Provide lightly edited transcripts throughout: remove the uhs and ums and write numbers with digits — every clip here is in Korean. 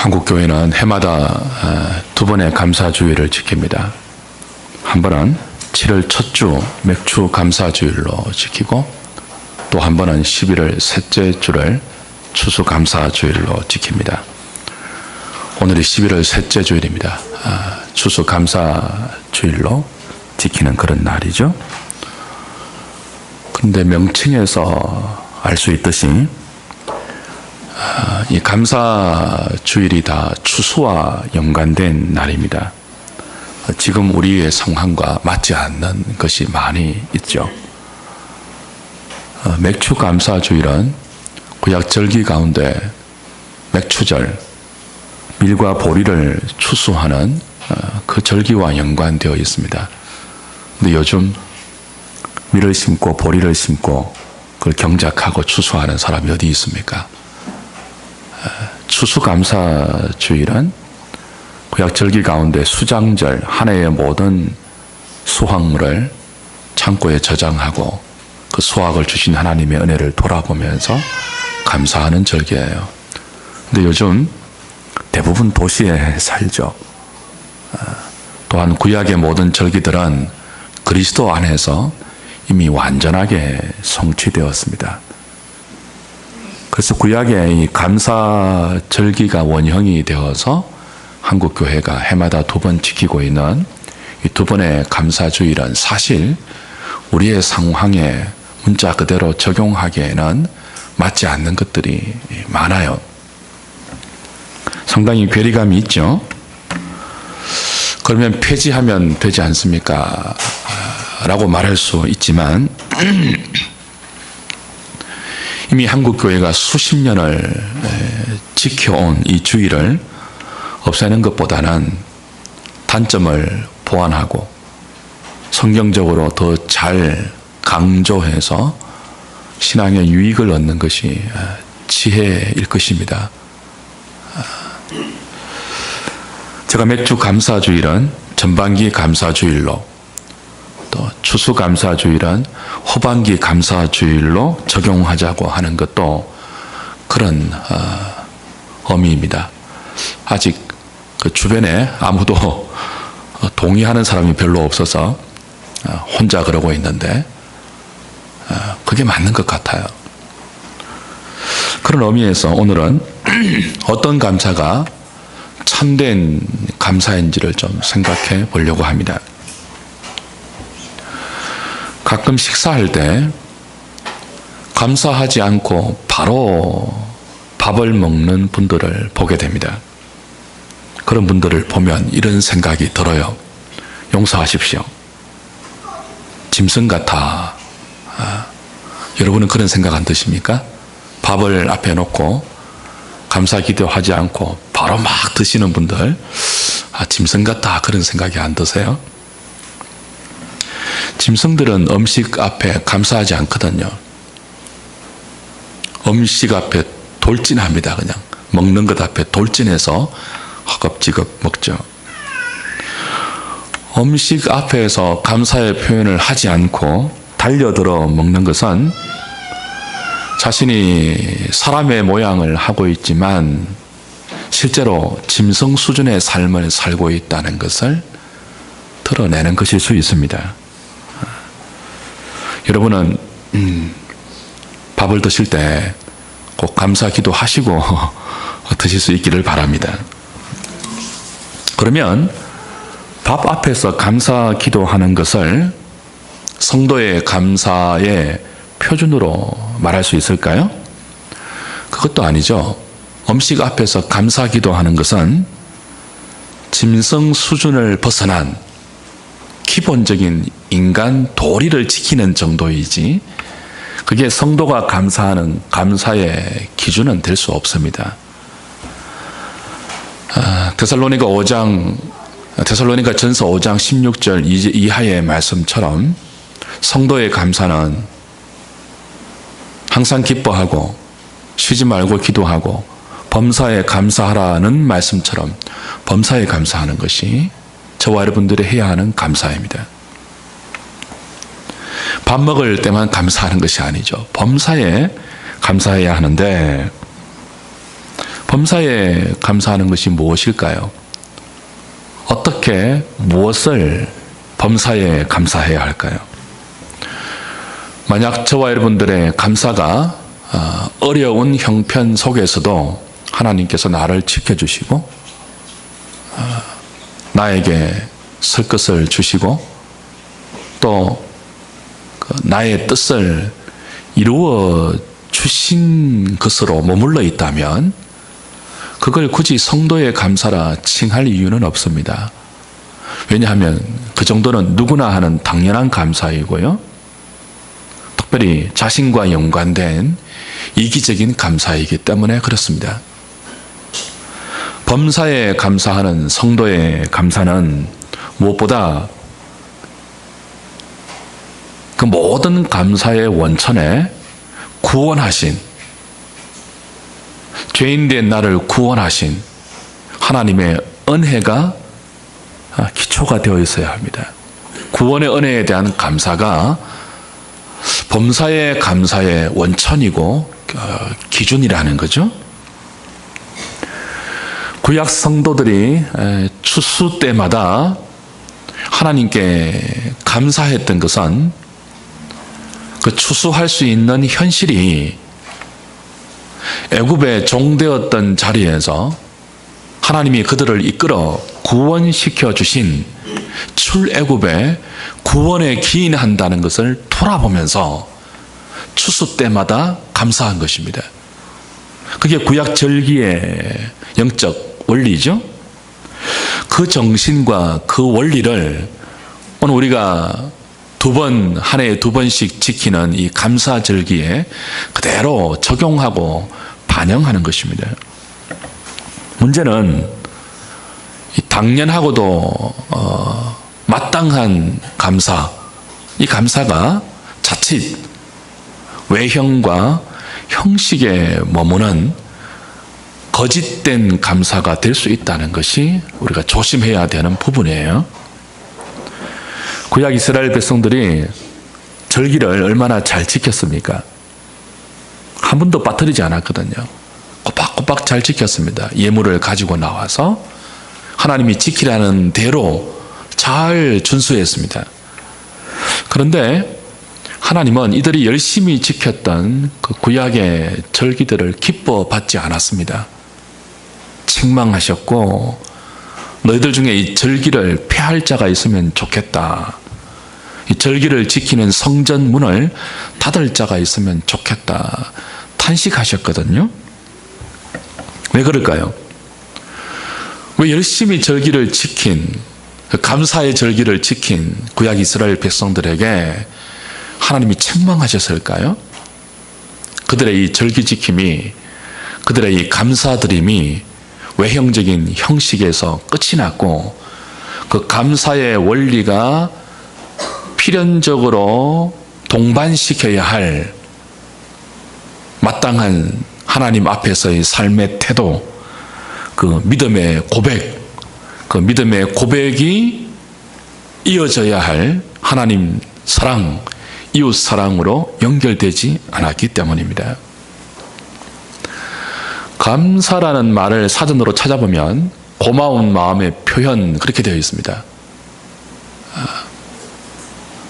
한국교회는 해마다 두 번의 감사주일을 지킵니다. 한 번은 7월 첫 주 맥주 감사주일로 지키고, 또 한 번은 11월 셋째 주를 추수감사주일로 지킵니다. 오늘이 11월 셋째 주일입니다. 추수감사주일로 지키는 그런 날이죠. 그런데 명칭에서 알 수 있듯이 이 감사주일이 다 추수와 연관된 날입니다. 지금 우리의 상황과 맞지 않는 것이 많이 있죠. 맥주 감사주일은 구약 절기 가운데 맥추절, 밀과 보리를 추수하는 그 절기와 연관되어 있습니다. 근데 요즘 밀을 심고 보리를 심고 그걸 경작하고 추수하는 사람이 어디 있습니까? 추수감사주일은 구약 절기 가운데 수장절, 한 해의 모든 수확물을 창고에 저장하고 그 수확을 주신 하나님의 은혜를 돌아보면서 감사하는 절기예요. 근데 요즘 대부분 도시에 살죠. 또한 구약의 모든 절기들은 그리스도 안에서 이미 완전하게 성취되었습니다. 그래서 구약의 이 감사 절기가 원형이 되어서 한국교회가 해마다 두 번 지키고 있는 이 두 번의 감사주일은 사실 우리의 상황에 문자 그대로 적용하기에는 맞지 않는 것들이 많아요. 상당히 괴리감이 있죠. 그러면 폐지하면 되지 않습니까? 라고 말할 수 있지만 이미 한국교회가 수십 년을 지켜온 이 주일을 없애는 것보다는 단점을 보완하고 성경적으로 더 잘 강조해서 신앙의 유익을 얻는 것이 지혜일 것입니다. 제가 맥주 감사주일은 전반기 감사주일로, 또 추수감사주일은 후반기 감사주일로 적용하자고 하는 것도 그런 의미입니다. 아직 그 주변에 아무도 동의하는 사람이 별로 없어서 혼자 그러고 있는데 그게 맞는 것 같아요. 그런 의미에서 오늘은 어떤 감사가 참된 감사인지를 좀 생각해 보려고 합니다. 가끔 식사할 때 감사하지 않고 바로 밥을 먹는 분들을 보게 됩니다. 그런 분들을 보면 이런 생각이 들어요. 용서하십시오. 짐승 같아. 여러분은 그런 생각 안 드십니까? 밥을 앞에 놓고 감사 기도하지 않고 바로 막 드시는 분들, 짐승 같다, 그런 생각이 안 드세요? 짐승들은 음식 앞에 감사하지 않거든요. 음식 앞에 돌진합니다. 그냥 먹는 것 앞에 돌진해서 허겁지겁 먹죠. 음식 앞에서 감사의 표현을 하지 않고 달려들어 먹는 것은 자신이 사람의 모양을 하고 있지만 실제로 짐승 수준의 삶을 살고 있다는 것을 드러내는 것일 수 있습니다. 여러분은 밥을 드실 때 꼭 감사 기도하시고 드실 수 있기를 바랍니다. 그러면 밥 앞에서 감사 기도하는 것을 성도의 감사의 표준으로 말할 수 있을까요? 그것도 아니죠. 음식 앞에서 감사 기도하는 것은 짐승 수준을 벗어난 기본적인 인간 도리를 지키는 정도이지 그게 성도가 감사하는 감사의 기준은 될 수 없습니다. 데살로니가 전서 5장 16절 이하의 말씀처럼 성도의 감사는 항상 기뻐하고 쉬지 말고 기도하고 범사에 감사하라는 말씀처럼 범사에 감사하는 것이 저와 여러분들이 해야 하는 감사입니다. 밥 먹을 때만 감사하는 것이 아니죠. 범사에 감사해야 하는데 범사에 감사하는 것이 무엇일까요? 어떻게 무엇을 범사에 감사해야 할까요? 만약 저와 여러분들의 감사가 어려운 형편 속에서도 하나님께서 나를 지켜주시고 나에게 설 것을 주시고 또 나의 뜻을 이루어 주신 것으로 머물러 있다면 그걸 굳이 성도의 감사라 칭할 이유는 없습니다. 왜냐하면 그 정도는 누구나 하는 당연한 감사이고요. 특별히 자신과 연관된 이기적인 감사이기 때문에 그렇습니다. 범사에 감사하는 성도의 감사는 무엇보다 그 모든 감사의 원천에 구원하신, 죄인된 나를 구원하신 하나님의 은혜가 기초가 되어 있어야 합니다. 구원의 은혜에 대한 감사가 범사의 감사의 원천이고 기준이라는 거죠. 구약 성도들이 추수 때마다 하나님께 감사했던 것은 그 추수할 수 있는 현실이 애굽의 종되었던 자리에서 하나님이 그들을 이끌어 구원시켜 주신 출애굽의 구원에 기인한다는 것을 돌아보면서 추수 때마다 감사한 것입니다. 그게 구약 절기의 영적 원리죠. 그 정신과 그 원리를 오늘 우리가 한 해에 2번씩 지키는 이 감사절기에 그대로 적용하고 반영하는 것입니다. 문제는 이 당연하고도 마땅한 감사, 이 감사가 자칫 외형과 형식에 머무는 거짓된 감사가 될 수 있다는 것이 우리가 조심해야 되는 부분이에요. 구약 이스라엘 백성들이 절기를 얼마나 잘 지켰습니까? 한 번도 빠뜨리지 않았거든요. 꼬박꼬박 잘 지켰습니다. 예물을 가지고 나와서 하나님이 지키라는 대로 잘 준수했습니다. 그런데 하나님은 이들이 열심히 지켰던 그 구약의 절기들을 기뻐받지 않았습니다. 책망하셨고 너희들 중에 이 절기를 폐할 자가 있으면 좋겠다. 이 절기를 지키는 성전 문을 닫을 자가 있으면 좋겠다. 탄식하셨거든요. 왜 그럴까요? 왜 열심히 절기를 지킨, 감사의 절기를 지킨 구약 이스라엘 백성들에게 하나님이 책망하셨을까요? 그들의 이 절기 지킴이, 그들의 이 감사드림이 외형적인 형식에서 끝이 났고 그 감사의 원리가 필연적으로 동반시켜야 할 마땅한 하나님 앞에서의 삶의 태도, 그 믿음의 고백, 그 믿음의 고백이 이어져야 할 하나님 사랑, 이웃 사랑으로 연결되지 않았기 때문입니다. 감사라는 말을 사전으로 찾아보면 고마운 마음의 표현, 그렇게 되어 있습니다.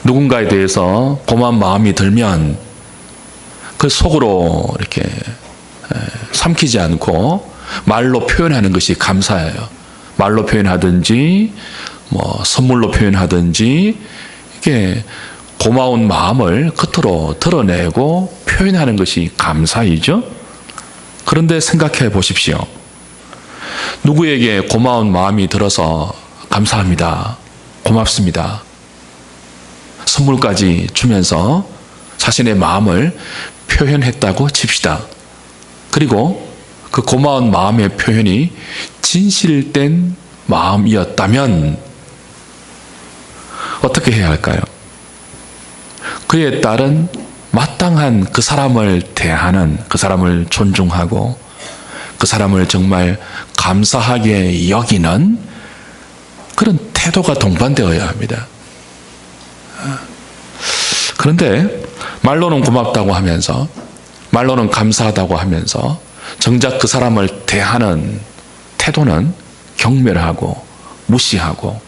누군가에 대해서 고마운 마음이 들면 그 속으로 이렇게 삼키지 않고 말로 표현하는 것이 감사예요. 말로 표현하든지 선물로 표현하든지 이렇게 고마운 마음을 겉으로 드러내고 표현하는 것이 감사이죠. 그런데 생각해 보십시오. 누구에게 고마운 마음이 들어서 감사합니다, 고맙습니다, 선물까지 주면서 자신의 마음을 표현했다고 칩시다. 그리고 그 고마운 마음의 표현이 진실된 마음이었다면 어떻게 해야 할까요? 그에 따른 마땅한 그 사람을 대하는, 그 사람을 존중하고 그 사람을 정말 감사하게 여기는 그런 태도가 동반되어야 합니다. 그런데 말로는 고맙다고 하면서, 말로는 감사하다고 하면서 정작 그 사람을 대하는 태도는 경멸하고 무시하고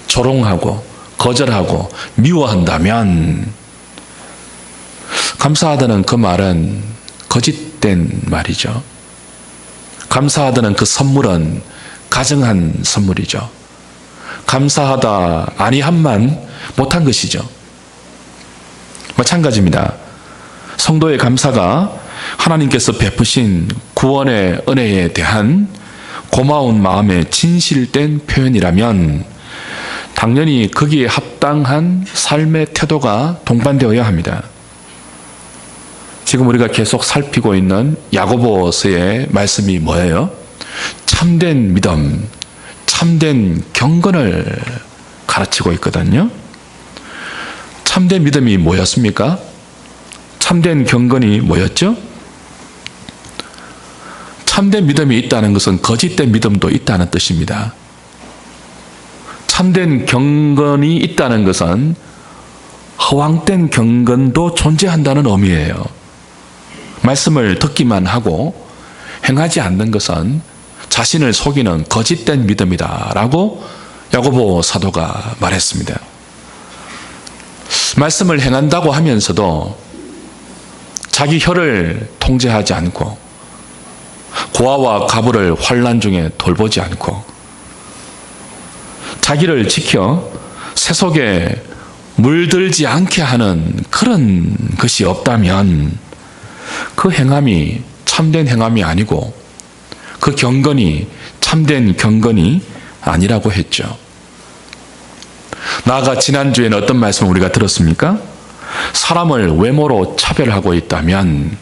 조롱하고 거절하고 미워한다면 감사하다는 그 말은 거짓된 말이죠. 감사하다는 그 선물은 가정한 선물이죠. 감사하다 아니함만 못한 것이죠. 마찬가지입니다. 성도의 감사가 하나님께서 베푸신 구원의 은혜에 대한 고마운 마음의 진실된 표현이라면 당연히 거기에 합당한 삶의 태도가 동반되어야 합니다. 지금 우리가 계속 살피고 있는 야고보서의 말씀이 뭐예요? 참된 믿음, 참된 경건을 가르치고 있거든요. 참된 믿음이 뭐였습니까? 참된 경건이 뭐였죠? 참된 믿음이 있다는 것은 거짓된 믿음도 있다는 뜻입니다. 참된 경건이 있다는 것은 허황된 경건도 존재한다는 의미예요. 말씀을 듣기만 하고 행하지 않는 것은 자신을 속이는 거짓된 믿음이다라고 야고보 사도가 말했습니다. 말씀을 행한다고 하면서도 자기 혀를 통제하지 않고 고아와 가부를 환난 중에 돌보지 않고 자기를 지켜 세속에 물들지 않게 하는 그런 것이 없다면 그 행함이 참된 행함이 아니고 그 경건이 참된 경건이 아니라고 했죠. 나아가 지난주에는 어떤 말씀을 우리가 들었습니까? 사람을 외모로 차별하고 있다면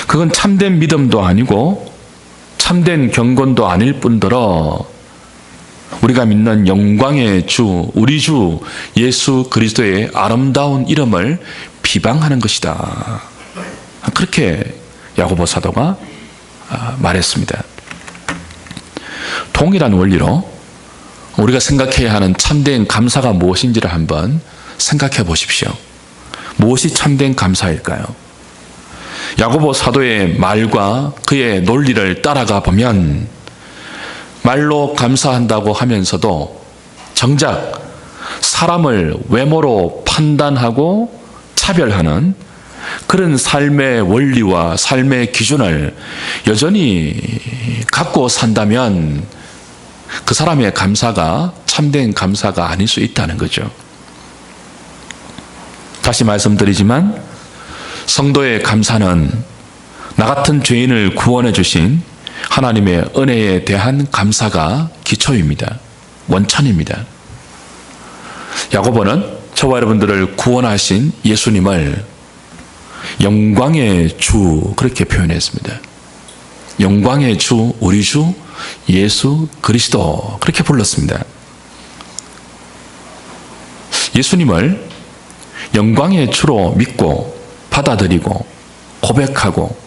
그건 참된 믿음도 아니고 참된 경건도 아닐 뿐더러 우리가 믿는 영광의 주, 우리 주 예수 그리스도의 아름다운 이름을 비방하는 것이다. 그렇게 야고보 사도가 말했습니다. 동일한 원리로 우리가 생각해야 하는 참된 감사가 무엇인지를 한번 생각해 보십시오. 무엇이 참된 감사일까요? 야고보 사도의 말과 그의 논리를 따라가 보면 말로 감사한다고 하면서도 정작 사람을 외모로 판단하고 차별하는 그런 삶의 원리와 삶의 기준을 여전히 갖고 산다면 그 사람의 감사가 참된 감사가 아닐 수 있다는 거죠. 다시 말씀드리지만 성도의 감사는 나 같은 죄인을 구원해 주신 하나님의 은혜에 대한 감사가 기초입니다. 원천입니다. 야고보는 저와 여러분들을 구원하신 예수님을 영광의 주 그렇게 표현했습니다. 영광의 주, 우리 주 예수 그리스도 그렇게 불렀습니다. 예수님을 영광의 주로 믿고 받아들이고 고백하고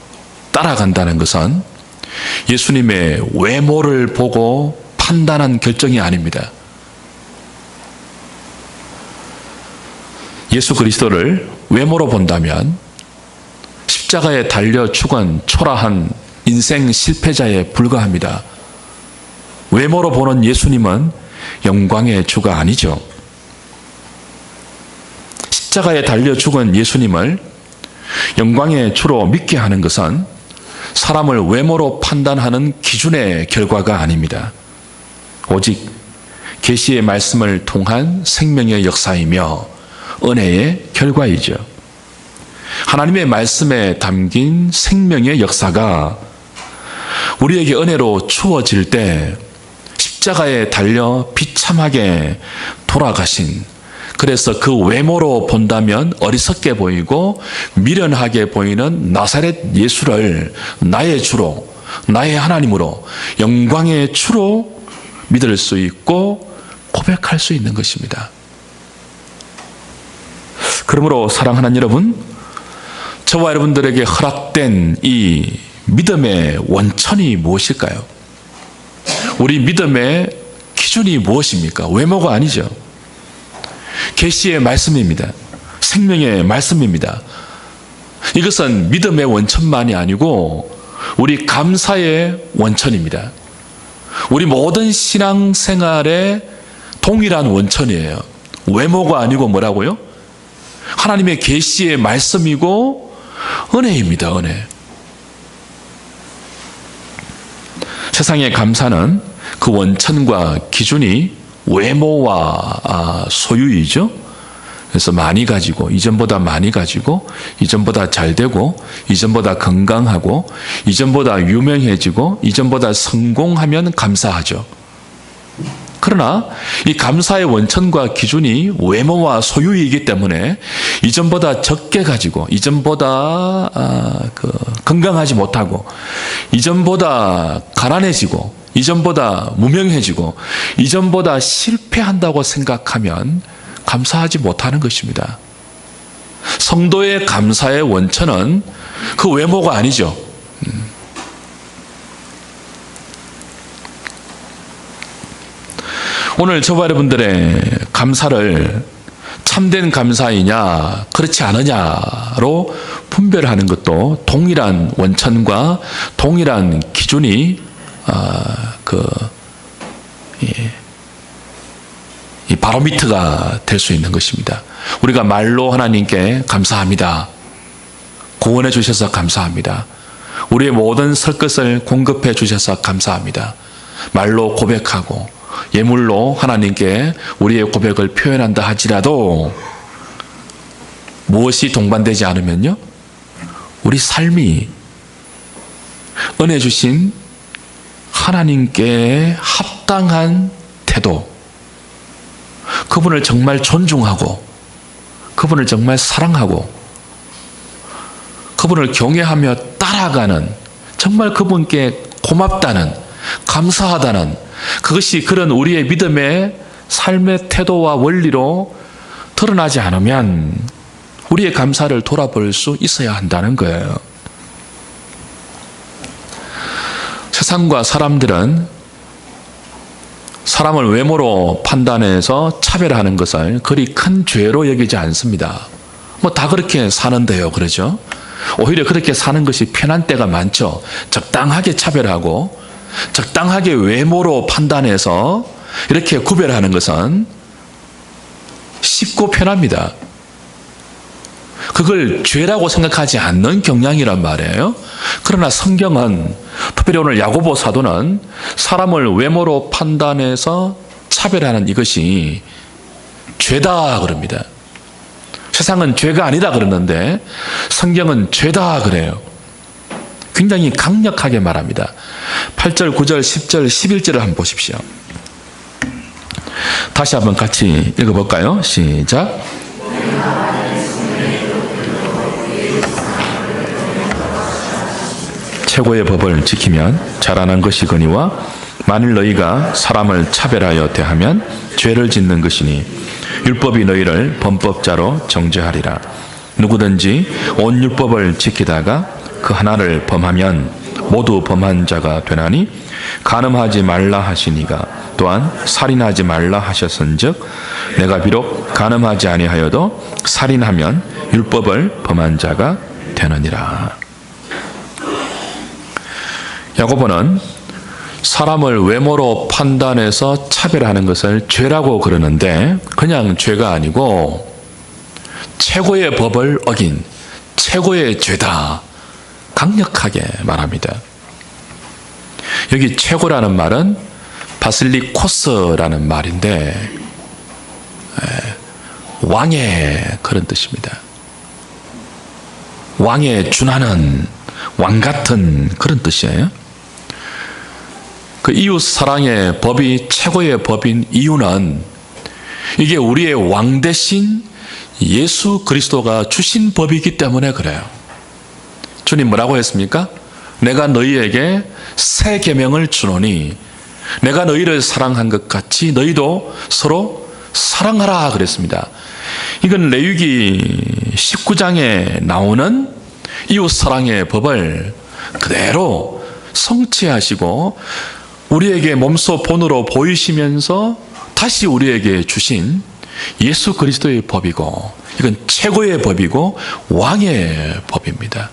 따라간다는 것은 예수님의 외모를 보고 판단한 결정이 아닙니다. 예수 그리스도를 외모로 본다면 십자가에 달려 죽은 초라한 인생 실패자에 불과합니다. 외모로 보는 예수님은 영광의 주가 아니죠. 십자가에 달려 죽은 예수님을 영광의 주로 믿게 하는 것은 사람을 외모로 판단하는 기준의 결과가 아닙니다. 오직 계시의 말씀을 통한 생명의 역사이며 은혜의 결과이죠. 하나님의 말씀에 담긴 생명의 역사가 우리에게 은혜로 주어질 때 십자가에 달려 비참하게 돌아가신, 그래서 그 외모로 본다면 어리석게 보이고 미련하게 보이는 나사렛 예수를 나의 주로, 나의 하나님으로, 영광의 주로 믿을 수 있고 고백할 수 있는 것입니다. 그러므로 사랑하는 여러분, 저와 여러분들에게 허락된 이 믿음의 원천이 무엇일까요? 우리 믿음의 기준이 무엇입니까? 외모가 아니죠. 계시의 말씀입니다. 생명의 말씀입니다. 이것은 믿음의 원천만이 아니고 우리 감사의 원천입니다. 우리 모든 신앙생활의 동일한 원천이에요. 외모가 아니고 뭐라고요? 하나님의 계시의 말씀이고 은혜입니다. 은혜. 세상의 감사는 그 원천과 기준이 외모와 소유이죠. 그래서 많이 가지고, 이전보다 많이 가지고, 이전보다 잘 되고, 이전보다 건강하고, 이전보다 유명해지고, 이전보다 성공하면 감사하죠. 그러나 이 감사의 원천과 기준이 외모와 소유이기 때문에 이전보다 적게 가지고, 이전보다 건강하지 못하고, 이전보다 가난해지고, 이전보다 무명해지고, 이전보다 실패한다고 생각하면 감사하지 못하는 것입니다. 성도의 감사의 원천은 그 외모가 아니죠. 오늘 저와 여러분들의 감사를 참된 감사이냐 그렇지 않으냐로 분별하는 것도 동일한 원천과 동일한 기준이 이 바로미터가 될 수 있는 것입니다. 우리가 말로 하나님께 감사합니다. 구원해 주셔서 감사합니다. 우리의 모든 설 것을 공급해 주셔서 감사합니다. 말로 고백하고 예물로 하나님께 우리의 고백을 표현한다 할지라도 무엇이 동반되지 않으면요, 우리 삶이 은혜 주신 하나님께 합당한 태도, 그분을 정말 존중하고 그분을 정말 사랑하고 그분을 경외하며 따라가는, 정말 그분께 고맙다는, 감사하다는, 그것이 그런 우리의 믿음의 삶의 태도와 원리로 드러나지 않으면 우리의 감사를 돌아볼 수 있어야 한다는 거예요. 세상과 사람들은 사람을 외모로 판단해서 차별하는 것을 그리 큰 죄로 여기지 않습니다. 뭐 다 그렇게 사는데요, 그러죠? 오히려 그렇게 사는 것이 편한 때가 많죠. 적당하게 차별하고 적당하게 외모로 판단해서 이렇게 구별하는 것은 쉽고 편합니다. 그걸 죄라고 생각하지 않는 경향이란 말이에요. 그러나 성경은, 특별히 오늘 야고보 사도는 사람을 외모로 판단해서 차별하는 이것이 죄다 그럽니다. 세상은 죄가 아니다 그러는데 성경은 죄다 그래요. 굉장히 강력하게 말합니다. 8절, 9절, 10절, 11절을 한번 보십시오. 다시 한번 같이 읽어볼까요? 시작. 최고의 법을 지키면 자라난 것이거니와 만일 너희가 사람을 차별하여 대하면 죄를 짓는 것이니 율법이 너희를 범법자로 정죄하리라. 누구든지 온 율법을 지키다가 그 하나를 범하면 모두 범한 자가 되나니 간음하지 말라 하시니가 또한 살인하지 말라 하셨은즉 내가 비록 간음하지 아니하여도 살인하면 율법을 범한 자가 되느니라. 야고보는 사람을 외모로 판단해서 차별하는 것을 죄라고 그러는데 그냥 죄가 아니고 최고의 법을 어긴 최고의 죄다, 강력하게 말합니다. 여기 최고라는 말은 바실리코스라는 말인데 왕의 그런 뜻입니다. 왕에 준하는, 왕 같은 그런 뜻이에요. 그 이웃 사랑의 법이 최고의 법인 이유는 이게 우리의 왕 대신 예수 그리스도가 주신 법이기 때문에 그래요. 주님 뭐라고 했습니까? 내가 너희에게 새 계명을 주노니 내가 너희를 사랑한 것 같이 너희도 서로 사랑하라 그랬습니다. 이건 레위기 19장에 나오는 이웃 사랑의 법을 그대로 성취하시고 우리에게 몸소 본으로 보이시면서 다시 우리에게 주신 예수 그리스도의 법이고 이건 최고의 법이고 왕의 법입니다.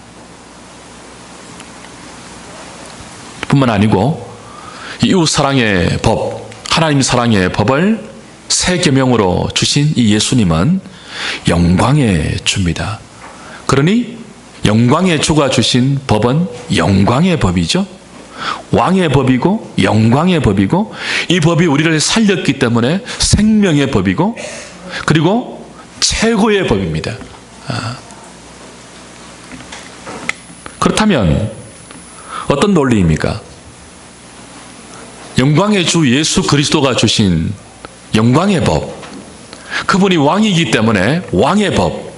뿐만 아니고 이웃 사랑의 법, 하나님 사랑의 법을 새 계명으로 주신 이 예수님은 영광의 주입니다. 그러니 영광의 주가 주신 법은 영광의 법이죠. 왕의 법이고 영광의 법이고, 이 법이 우리를 살렸기 때문에 생명의 법이고, 그리고 최고의 법입니다. 그렇다면 어떤 논리입니까? 영광의 주 예수 그리스도가 주신 영광의 법, 그분이 왕이기 때문에 왕의 법,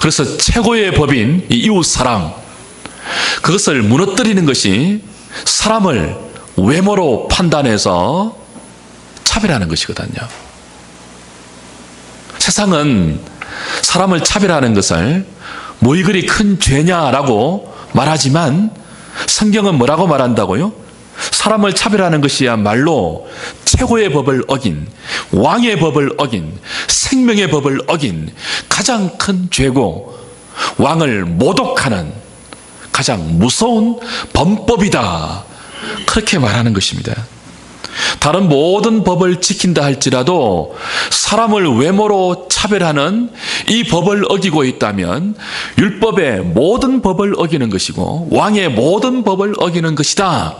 그래서 최고의 법인 이 이웃 사랑, 그것을 무너뜨리는 것이 사람을 외모로 판단해서 차별하는 것이거든요. 세상은 사람을 차별하는 것을 뭐 이그리 큰 죄냐라고 말하지만, 성경은 뭐라고 말한다고요? 사람을 차별하는 것이야말로 최고의 법을 어긴, 왕의 법을 어긴, 생명의 법을 어긴 가장 큰 죄고, 왕을 모독하는 가장 무서운 범법이다, 그렇게 말하는 것입니다. 다른 모든 법을 지킨다 할지라도 사람을 외모로 차별하는 이 법을 어기고 있다면 율법의 모든 법을 어기는 것이고 왕의 모든 법을 어기는 것이다.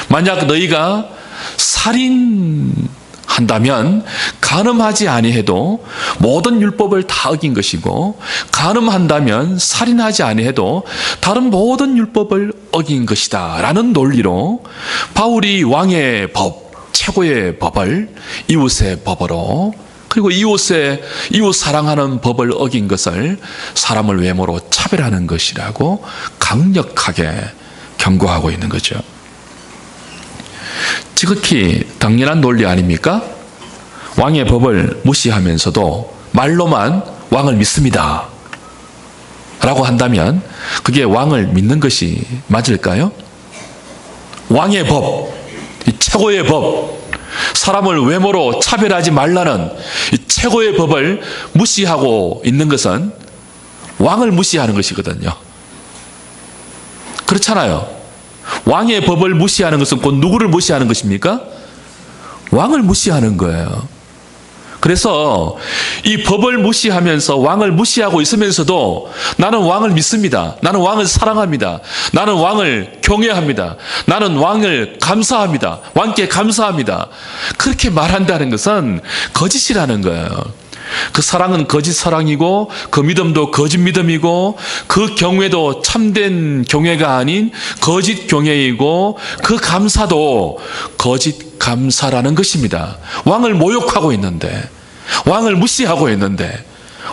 만약 너희가 살인한다면 간음하지 아니해도 모든 율법을 다 어긴 것이고, 간음한다면 살인하지 아니해도 다른 모든 율법을 어긴 것이다 라는 논리로 바울이 왕의 법, 최고의 법을 이웃의 법으로, 그리고 이웃 사랑하는 법을 어긴 것을 사람을 외모로 차별하는 것이라고 강력하게 경고하고 있는 거죠. 지극히 당연한 논리 아닙니까? 왕의 법을 무시하면서도 말로만 왕을 믿습니다 라고 한다면 그게 왕을 믿는 것이 맞을까요? 왕의 법, 이 최고의 법, 사람을 외모로 차별하지 말라는 이 최고의 법을 무시하고 있는 것은 왕을 무시하는 것이거든요. 그렇잖아요. 왕의 법을 무시하는 것은 곧 누구를 무시하는 것입니까? 왕을 무시하는 거예요. 그래서 이 법을 무시하면서 왕을 무시하고 있으면서도 나는 왕을 믿습니다, 나는 왕을 사랑합니다, 나는 왕을 경외합니다, 나는 왕을 감사합니다, 왕께 감사합니다, 그렇게 말한다는 것은 거짓이라는 거예요. 그 사랑은 거짓 사랑이고, 그 믿음도 거짓 믿음이고, 그 경외도 참된 경외가 아닌 거짓 경외이고, 그 감사도 거짓 감사라는 것입니다. 왕을 모욕하고 있는데, 왕을 무시하고 있는데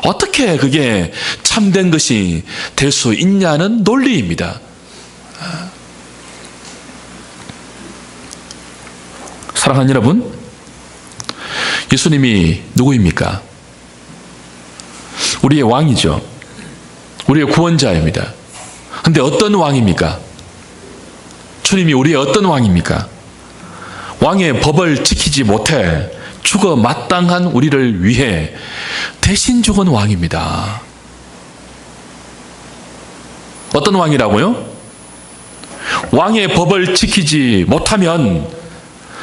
어떻게 그게 참된 것이 될 수 있냐는 논리입니다. 사랑하는 여러분, 예수님이 누구입니까? 우리의 왕이죠. 우리의 구원자입니다. 그런데 어떤 왕입니까? 주님이 우리의 어떤 왕입니까? 왕의 법을 지키지 못해 죽어 마땅한 우리를 위해 대신 죽은 왕입니다. 어떤 왕이라고요? 왕의 법을 지키지 못하면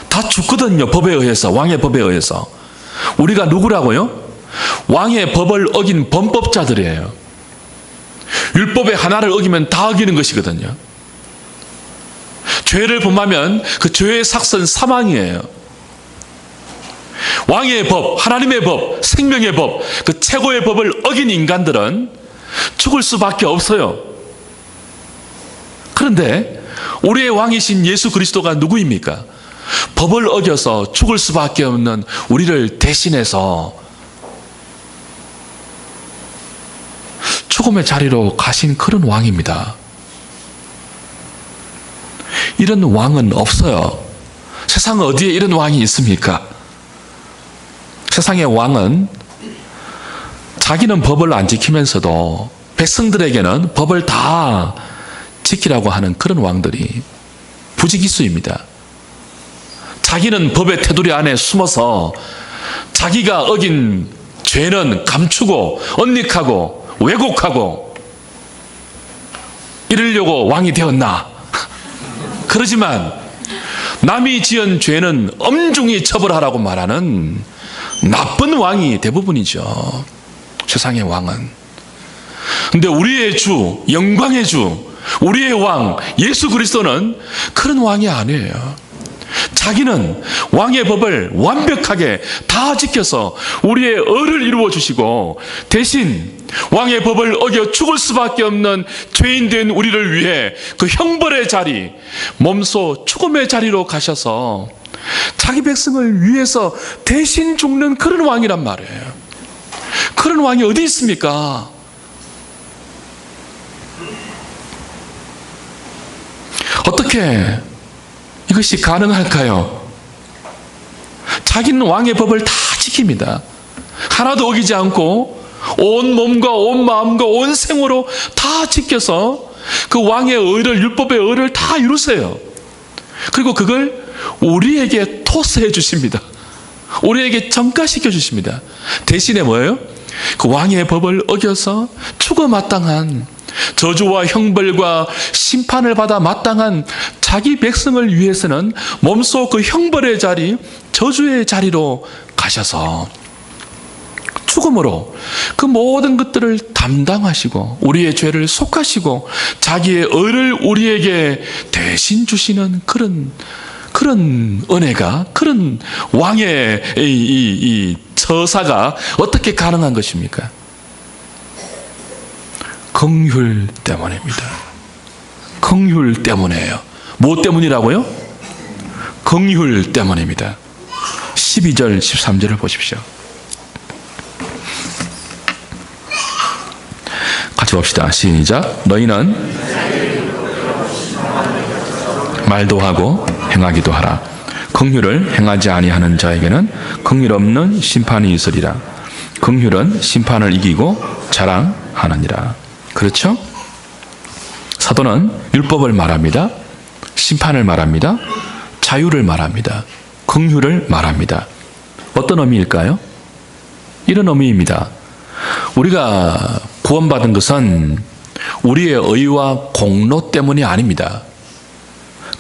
다 죽거든요. 법에 의해서, 왕의 법에 의해서. 우리가 누구라고요? 왕의 법을 어긴 범법자들이에요. 율법의 하나를 어기면 다 어기는 것이거든요. 죄를 범하면 그 죄의 삭은 사망이에요. 왕의 법, 하나님의 법, 생명의 법, 그 최고의 법을 어긴 인간들은 죽을 수밖에 없어요. 그런데 우리의 왕이신 예수 그리스도가 누구입니까? 법을 어겨서 죽을 수밖에 없는 우리를 대신해서 죽음의 자리로 가신 그런 왕입니다. 이런 왕은 없어요. 세상 어디에 이런 왕이 있습니까? 세상의 왕은 자기는 법을 안 지키면서도 백성들에게는 법을 다 지키라고 하는 그런 왕들이 부지기수입니다. 자기는 법의 테두리 안에 숨어서 자기가 어긴 죄는 감추고 언닉하고 왜곡하고 이러려고 왕이 되었나? 그러지만 남이 지은 죄는 엄중히 처벌하라고 말하는 나쁜 왕이 대부분이죠. 세상의 왕은. 근데 우리의 주, 영광의 주, 우리의 왕 예수 그리스도는 그런 왕이 아니에요. 자기는 왕의 법을 완벽하게 다 지켜서 우리의 의를 이루어 주시고, 대신 왕의 법을 어겨 죽을 수밖에 없는 죄인 된 우리를 위해 그 형벌의 자리, 몸소 죽음의 자리로 가셔서 자기 백성을 위해서 대신 죽는 그런 왕이란 말이에요. 그런 왕이 어디 있습니까? 어떻게 이것이 가능할까요? 자기는 왕의 법을 다 지킵니다. 하나도 어기지 않고 온 몸과 온 마음과 온 생으로 다 지켜서 그 왕의 의를, 율법의 의를 다 이루세요. 그리고 그걸 우리에게 토스해 주십니다. 우리에게 전가시켜 주십니다. 대신에 뭐예요? 그 왕의 법을 어겨서 죽어 마땅한 저주와 형벌과 심판을 받아 마땅한 자기 백성을 위해서는 몸소 그 형벌의 자리, 저주의 자리로 가셔서 죽음으로 그 모든 것들을 담당하시고 우리의 죄를 속하시고 자기의 의를 우리에게 대신 주시는 그런 은혜가, 그런 왕의 이 처사가 어떻게 가능한 것입니까? 긍휼 때문입니다. 긍휼 때문이에요. 뭐 때문이라고요? 긍휼 때문입니다. 12절 13절을 보십시오. 같이 봅시다. 시작. 너희는 말도 하고 행하기도 하라. 긍휼을 행하지 아니하는 자에게는 긍휼 없는 심판이 있으리라. 긍휼은 심판을 이기고 자랑하느니라. 그렇죠? 사도는 율법을 말합니다. 심판을 말합니다. 자유를 말합니다. 긍휼을 말합니다. 어떤 의미일까요? 이런 의미입니다. 우리가 구원받은 것은 우리의 의와 공로 때문이 아닙니다.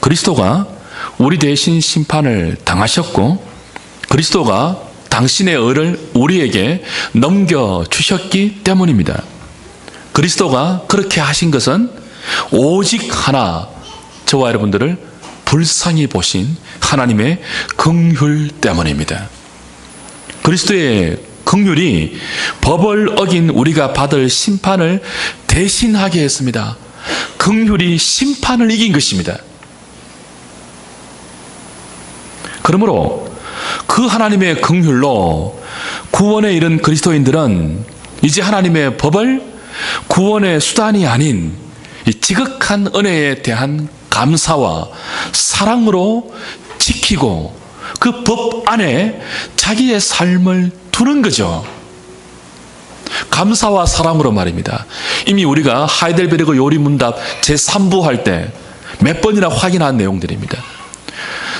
그리스도가 우리 대신 심판을 당하셨고, 그리스도가 당신의 의를 우리에게 넘겨주셨기 때문입니다. 그리스도가 그렇게 하신 것은 오직 하나, 저와 여러분들을 불쌍히 보신 하나님의 긍휼 때문입니다. 그리스도의 긍휼이 법을 어긴 우리가 받을 심판을 대신하게 했습니다. 긍휼이 심판을 이긴 것입니다. 그러므로 그 하나님의 긍휼로 구원에 이른 그리스도인들은 이제 하나님의 법을 구원의 수단이 아닌 이 지극한 은혜에 대한 감사와 사랑으로 지키고 그 법 안에 자기의 삶을 두는 거죠. 감사와 사랑으로 말입니다. 이미 우리가 하이델베르그 요리문답 제3부 할 때 몇 번이나 확인한 내용들입니다.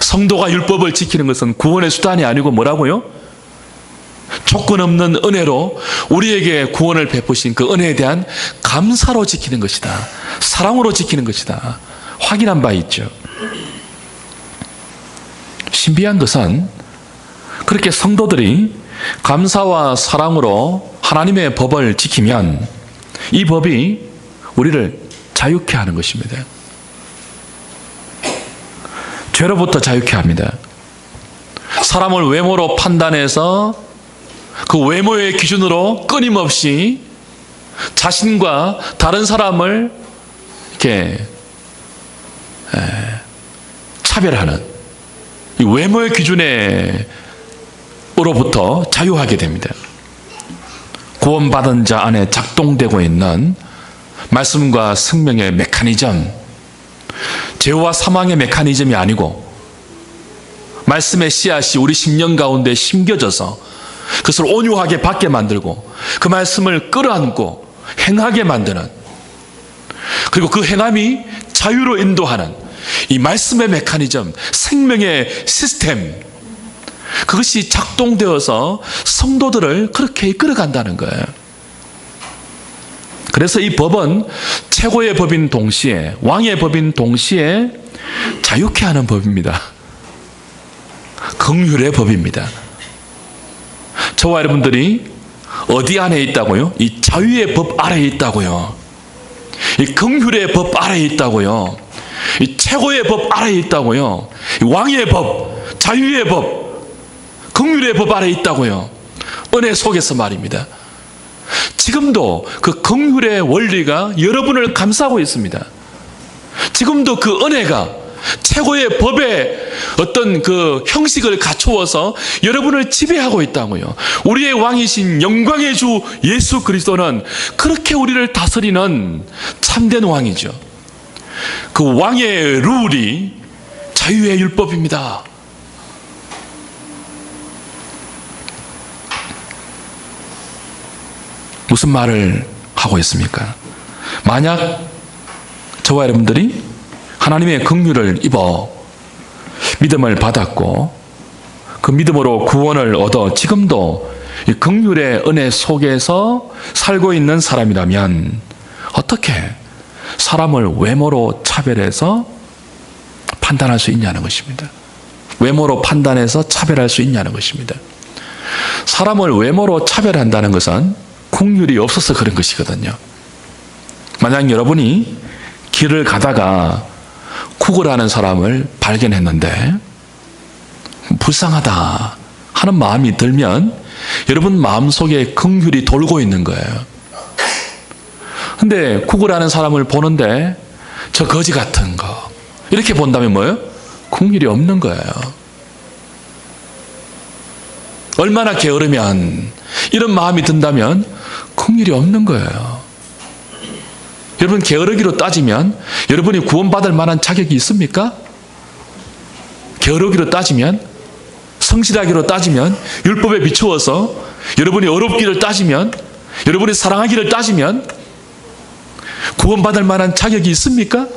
성도가 율법을 지키는 것은 구원의 수단이 아니고 뭐라고요? 조건 없는 은혜로 우리에게 구원을 베푸신 그 은혜에 대한 감사로 지키는 것이다. 사랑으로 지키는 것이다. 확인한 바 있죠. 신비한 것은 그렇게 성도들이 감사와 사랑으로 하나님의 법을 지키면 이 법이 우리를 자유케 하는 것입니다. 죄로부터 자유케 합니다. 사람을 외모로 판단해서 그 외모의 기준으로 끊임없이 자신과 다른 사람을 이렇게 차별하는 이 외모의 기준으로부터 자유하게 됩니다. 구원받은 자 안에 작동되고 있는 말씀과 생명의 메커니즘, 죄와 사망의 메커니즘이 아니고 말씀의 씨앗이 우리 심령 가운데 심겨져서 그것을 온유하게 받게 만들고 그 말씀을 끌어안고 행하게 만드는, 그리고 그 행함이 자유로 인도하는 이 말씀의 메커니즘, 생명의 시스템, 그것이 작동되어서 성도들을 그렇게 이끌어간다는 거예요. 그래서 이 법은 최고의 법인 동시에, 왕의 법인 동시에 자유케 하는 법입니다. 긍휼의 법입니다. 저와 여러분들이 어디 안에 있다고요? 이 자유의 법 아래에 있다고요. 이 긍휼의 법 아래에 있다고요. 이 최고의 법 아래에 있다고요. 이 왕의 법, 자유의 법, 긍휼의 법 아래에 있다고요. 은혜 속에서 말입니다. 지금도 그 긍휼의 원리가 여러분을 감싸고 있습니다. 지금도 그 은혜가 최고의 법의 어떤 그 형식을 갖추어서 여러분을 지배하고 있다고요. 우리의 왕이신 영광의 주 예수 그리스도는 그렇게 우리를 다스리는 참된 왕이죠. 그 왕의 룰이 자유의 율법입니다. 무슨 말을 하고 있습니까? 만약 저와 여러분들이 하나님의 긍휼을 입어 믿음을 받았고 그 믿음으로 구원을 얻어 지금도 이 긍휼의 은혜 속에서 살고 있는 사람이라면 어떻게 사람을 외모로 차별해서 판단할 수 있냐는 것입니다. 외모로 판단해서 차별할 수 있냐는 것입니다. 사람을 외모로 차별한다는 것은 긍휼이 없어서 그런 것이거든요. 만약 여러분이 길을 가다가 구걸하는 사람을 발견했는데 불쌍하다 하는 마음이 들면 여러분 마음속에 긍휼이 돌고 있는 거예요. 근데 구걸하는 사람을 보는데 저 거지 같은 거 이렇게 본다면 뭐예요? 긍휼이 없는 거예요. 얼마나 게으르면 이런 마음이 든다면 긍휼이 없는 거예요. 여러분 게으르기로 따지면 여러분이 구원받을 만한 자격이 있습니까? 게으르기로 따지면, 성실하기로 따지면, 율법에 비추어서 여러분이 어렵기를 따지면, 여러분이 사랑하기를 따지면 구원받을 만한 자격이 있습니까?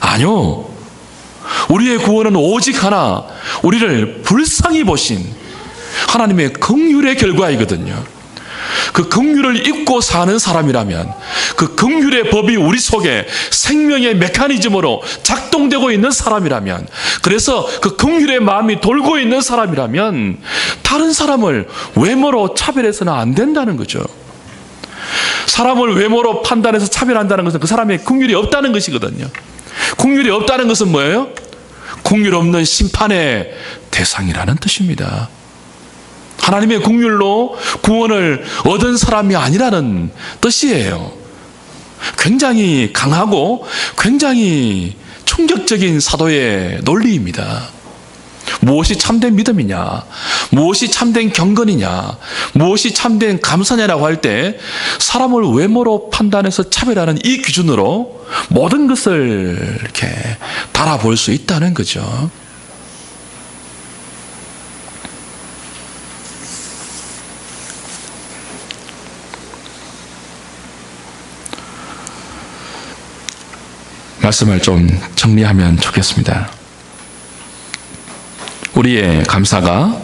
아니요. 우리의 구원은 오직 하나, 우리를 불쌍히 보신 하나님의 긍휼의 결과이거든요. 그 긍휼을 입고 사는 사람이라면, 그 긍휼의 법이 우리 속에 생명의 메커니즘으로 작동되고 있는 사람이라면, 그래서 그 긍휼의 마음이 돌고 있는 사람이라면 다른 사람을 외모로 차별해서는 안 된다는 거죠. 사람을 외모로 판단해서 차별한다는 것은 그 사람의 긍휼이 없다는 것이거든요. 긍휼이 없다는 것은 뭐예요? 긍휼 없는 심판의 대상이라는 뜻입니다. 하나님의 긍휼로 구원을 얻은 사람이 아니라는 뜻이에요. 굉장히 강하고 굉장히 충격적인 사도의 논리입니다. 무엇이 참된 믿음이냐, 무엇이 참된 경건이냐, 무엇이 참된 감사냐라고 할 때 사람을 외모로 판단해서 차별하는 이 기준으로 모든 것을 이렇게 달아볼 수 있다는 거죠. 말씀을 좀 정리하면 좋겠습니다. 우리의 감사가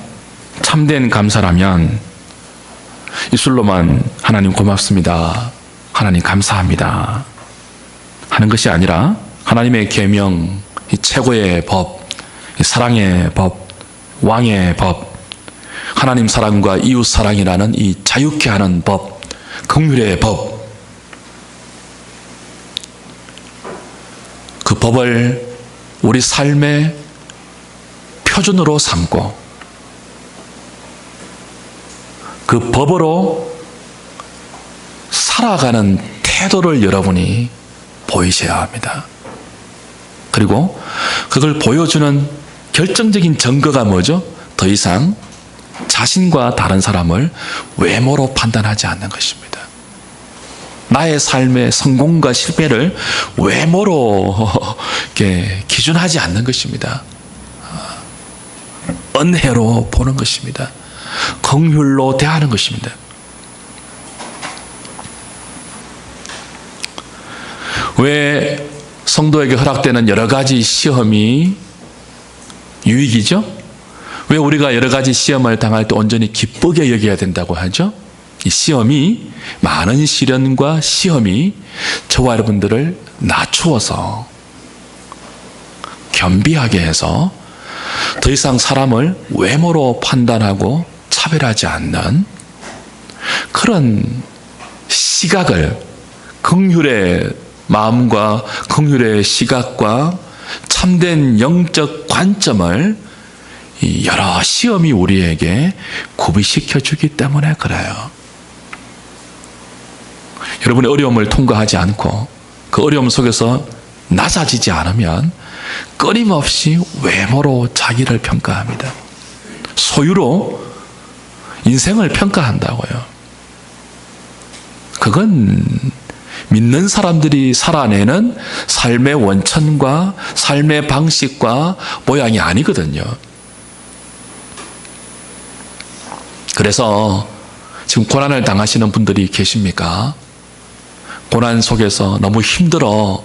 참된 감사라면 입술로만 하나님 고맙습니다, 하나님 감사합니다 하는 것이 아니라 하나님의 계명, 이 최고의 법, 이 사랑의 법, 왕의 법, 하나님 사랑과 이웃 사랑이라는 이 자유케 하는 법, 긍휼의 법, 그 법을 우리 삶의 표준으로 삼고 그 법으로 살아가는 태도를 여러분이 보이셔야 합니다. 그리고 그걸 보여주는 결정적인 증거가 뭐죠? 더 이상 자신과 다른 사람을 외모로 판단하지 않는 것입니다. 나의 삶의 성공과 실패를 외모로 이렇게 기준하지 않는 것입니다. 은혜로 보는 것입니다. 긍휼로 대하는 것입니다. 왜 성도에게 허락되는 여러 가지 시험이 유익이죠? 왜 우리가 여러 가지 시험을 당할 때 온전히 기쁘게 여겨야 된다고 하죠? 이 시험이, 많은 시련과 시험이 저와 여러분들을 낮추어서 겸비하게 해서 더 이상 사람을 외모로 판단하고 차별하지 않는 그런 시각을, 긍휼의 마음과 긍휼의 시각과 참된 영적 관점을 이 여러 시험이 우리에게 구비시켜 주기 때문에 그래요. 여러분의 어려움을 통과하지 않고 그 어려움 속에서 낮아지지 않으면 끊임없이 외모로 자기를 평가합니다. 소유로 인생을 평가한다고요. 그건 믿는 사람들이 살아내는 삶의 원천과 삶의 방식과 모양이 아니거든요. 그래서 지금 고난을 당하시는 분들이 계십니까? 고난 속에서 너무 힘들어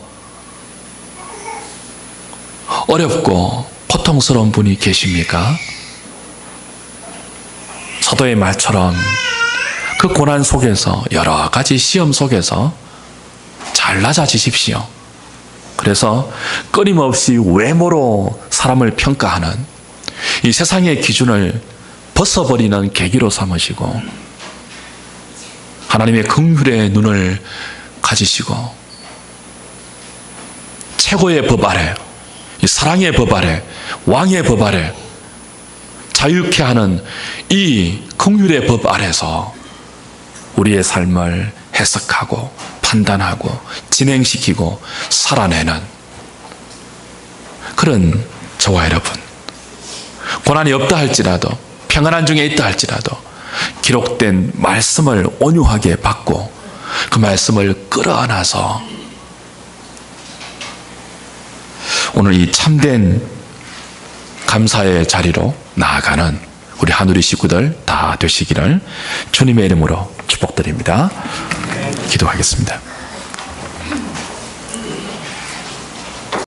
어렵고 고통스러운 분이 계십니까? 사도의 말처럼 그 고난 속에서, 여러 가지 시험 속에서 잘 낮아지십시오. 그래서 끊임없이 외모로 사람을 평가하는 이 세상의 기준을 벗어버리는 계기로 삼으시고 하나님의 긍휼의 눈을 가지시고 최고의 법 아래, 이 사랑의 법 아래, 왕의 법 아래 자유케 하는 이 긍휼의 법 아래서 우리의 삶을 해석하고 판단하고 진행시키고 살아내는 그런 저와 여러분, 고난이 없다 할지라도, 평안한 중에 있다 할지라도 기록된 말씀을 온유하게 받고 그 말씀을 끌어안아서 오늘 이 참된 감사의 자리로 나아가는 우리 한우리 식구들 다 되시기를 주님의 이름으로 축복드립니다. 기도하겠습니다.